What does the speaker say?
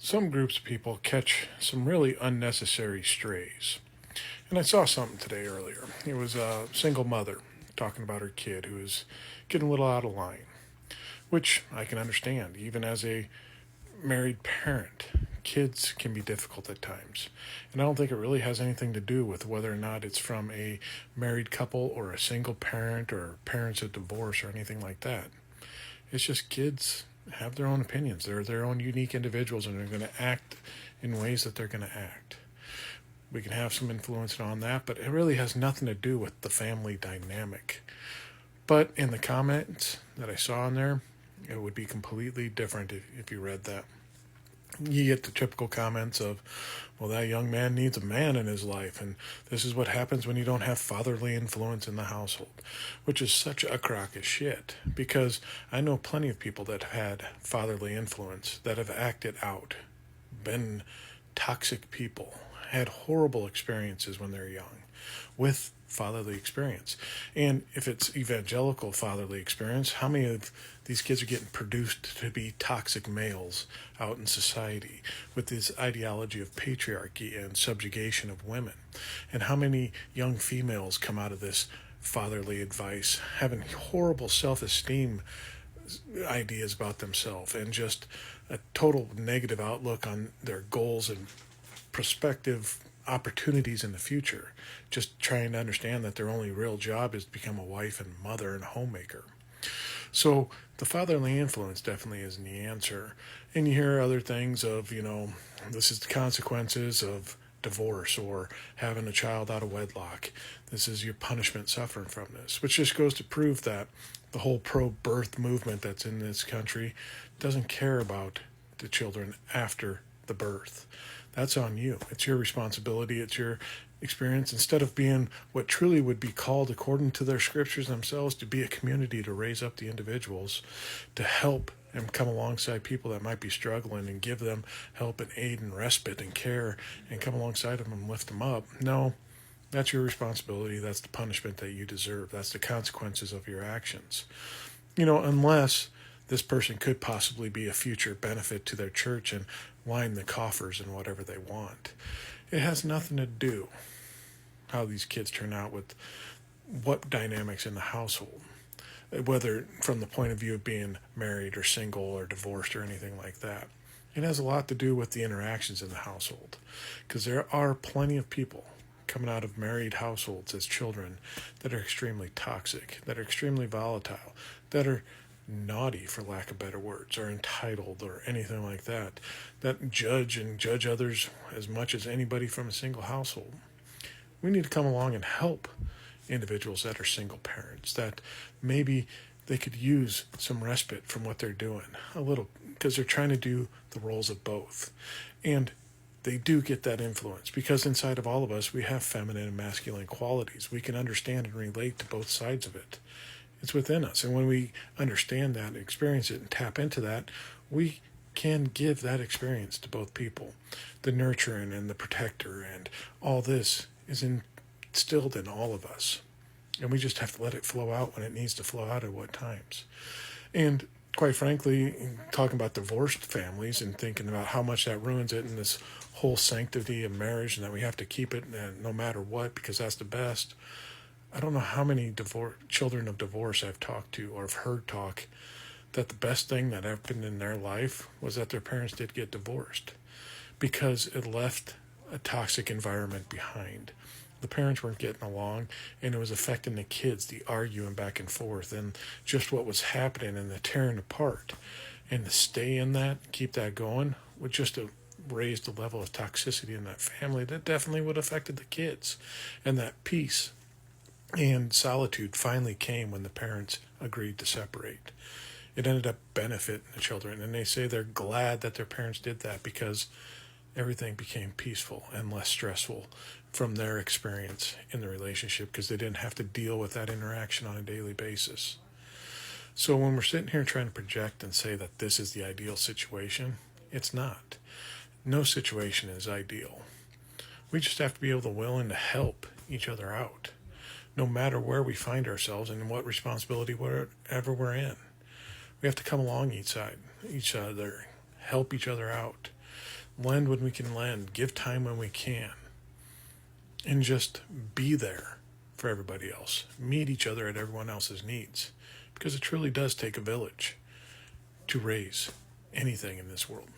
Some groups of people catch some really unnecessary strays. And I saw something today earlier. It was a single mother talking about her kid who was getting a little out of line, which I can understand. Even as a married parent, kids can be difficult at times. And I don't think it really has anything to do with whether or not it's from a married couple or a single parent or parents of divorce or anything like that. It's just kids have their own opinions. They're their own unique individuals and they're going to act in ways that they're going to act. We can have some influence on that, but it really has nothing to do with the family dynamic. But in the comments that I saw in there, it would be completely different if you read that. You get the typical comments of, well, that young man needs a man in his life, and this is what happens when you don't have fatherly influence in the household, which is such a crock of shit, because I know plenty of people that have had fatherly influence that have acted out, been toxic people, had horrible experiences when they're young with fatherly experience. And if it's evangelical fatherly experience, how many of these kids are getting produced to be toxic males out in society with this ideology of patriarchy and subjugation of women? And how many young females come out of this fatherly advice having horrible self-esteem ideas about themselves and just a total negative outlook on their goals and prospective opportunities in the future, just trying to understand that their only real job is to become a wife and mother and homemaker. So the fatherly influence definitely isn't the answer. And you hear other things of, this is the consequences of divorce or having a child out of wedlock. This is your punishment suffering from this, which just goes to prove that the whole pro-birth movement that's in this country doesn't care about the children after the birth. That's on you. It's your responsibility. It's your experience. Instead of being what truly would be called, according to their scriptures themselves, to be a community to raise up the individuals, to help and come alongside people that might be struggling and give them help and aid and respite and care and come alongside them and lift them up. No, that's your responsibility. That's the punishment that you deserve. That's the consequences of your actions. Unless this person could possibly be a future benefit to their church and line the coffers and whatever they want. It has nothing to do how these kids turn out with what dynamics in the household, whether from the point of view of being married or single or divorced or anything like that. It has a lot to do with the interactions in the household, because there are plenty of people coming out of married households as children that are extremely toxic, that are extremely volatile, that are naughty, for lack of better words, or entitled or anything like that, that judge others as much as anybody from a single household. We need to come along and help individuals that are single parents, that maybe they could use some respite from what they're doing a little, because they're trying to do the roles of both. And they do get that influence because inside of all of us we have feminine and masculine qualities. We can understand and relate to both sides of it. It's within us. And when we understand that, experience it, and tap into that, we can give that experience to both people. The nurturing and the protector and all this is instilled in all of us. And we just have to let it flow out when it needs to flow out at what times. And quite frankly, talking about divorced families and thinking about how much that ruins it and this whole sanctity of marriage and that we have to keep it no matter what because that's the best. I don't know how many children of divorce I've talked to or have heard talk that the best thing that happened in their life was that their parents did get divorced because it left a toxic environment behind. The parents weren't getting along and it was affecting the kids, the arguing back and forth and just what was happening and the tearing apart. And to stay in that, keep that going, would just have raised the level of toxicity in that family that definitely would have affected the kids. And that peace and solitude finally came when the parents agreed to separate. It ended up benefiting the children, and they say they're glad that their parents did that because everything became peaceful and less stressful from their experience in the relationship because they didn't have to deal with that interaction on a daily basis. So when we're sitting here trying to project and say that this is the ideal situation, it's not. No situation is ideal. We just have to be able to willing to help each other out, no matter where we find ourselves and what responsibility wherever we're in. We have to come along each other, help each other out. lend when we can lend, give time when we can, and just be there for everybody else. Meet each other at everyone else's needs. Because it truly does take a village to raise anything in this world.